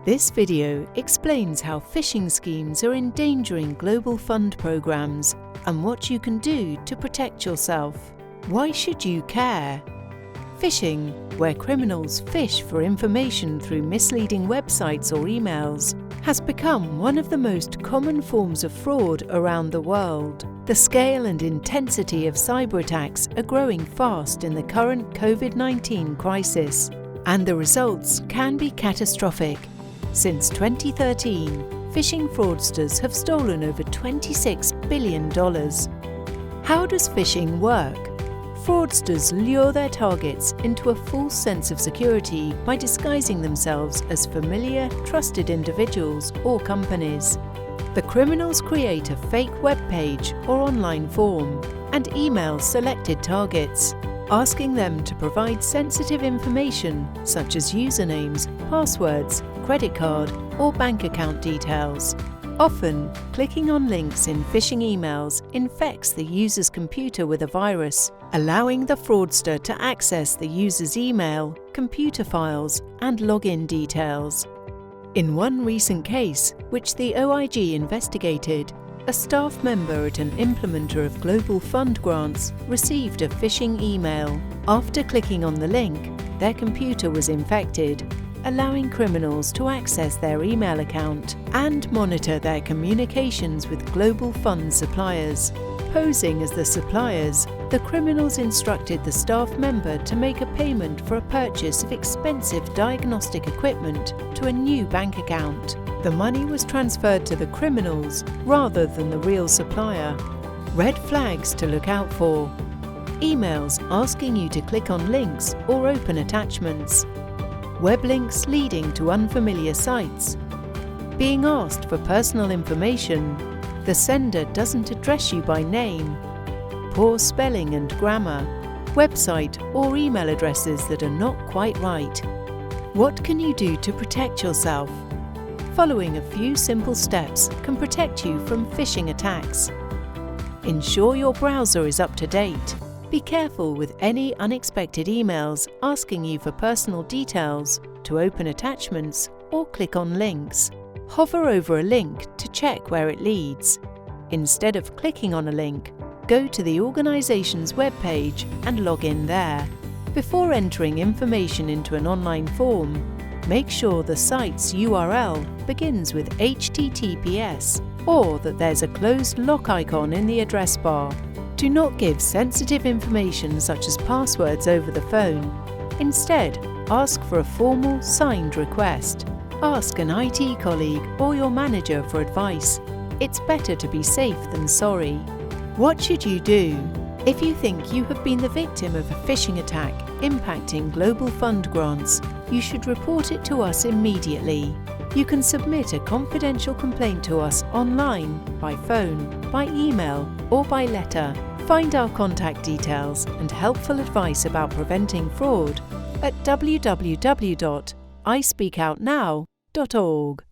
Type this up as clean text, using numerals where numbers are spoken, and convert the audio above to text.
This video explains how phishing schemes are endangering global fund programs and what you can do to protect yourself. Why should you care? Phishing, where criminals fish for information through misleading websites or emails, has become one of the most common forms of fraud around the world. The scale and intensity of cyber attacks are growing fast in the current COVID-19 crisis, and the results can be catastrophic. Since 2013, phishing fraudsters have stolen over $26 billion. How does phishing work? Fraudsters lure their targets into a false sense of security by disguising themselves as familiar, trusted individuals or companies. The criminals create a fake web page or online form and email selected targets, asking them to provide sensitive information such as usernames, passwords, credit card or bank account details. Often, clicking on links in phishing emails infects the user's computer with a virus, allowing the fraudster to access the user's email, computer files, and login details. In one recent case, which the OIG investigated, a staff member at an implementer of global fund grants received a phishing email. After clicking on the link, their computer was infected, allowing criminals to access their email account and monitor their communications with global fund suppliers. Posing as the suppliers, the criminals instructed the staff member to make a payment for a purchase of expensive diagnostic equipment to a new bank account. The money was transferred to the criminals rather than the real supplier. Red flags to look out for: emails asking you to click on links or open attachments, web links leading to unfamiliar sites, being asked for personal information, the sender doesn't address you by name, poor spelling and grammar, website or email addresses that are not quite right. What can you do to protect yourself? Following a few simple steps can protect you from phishing attacks. Ensure your browser is up to date. Be careful with any unexpected emails asking you for personal details, to open attachments, or click on links. Hover over a link to check where it leads. Instead of clicking on a link, go to the organization's webpage and log in there. Before entering information into an online form, make sure the site's URL begins with HTTPS or that there's a closed lock icon in the address bar. Do not give sensitive information such as passwords over the phone. Instead, ask for a formal, signed request. Ask an IT colleague or your manager for advice. It's better to be safe than sorry. What should you do? If you think you have been the victim of a phishing attack impacting global fund grants, you should report it to us immediately. You can submit a confidential complaint to us online, by phone, by email, or by letter. Find our contact details and helpful advice about preventing fraud at www.ispeakoutnow.org.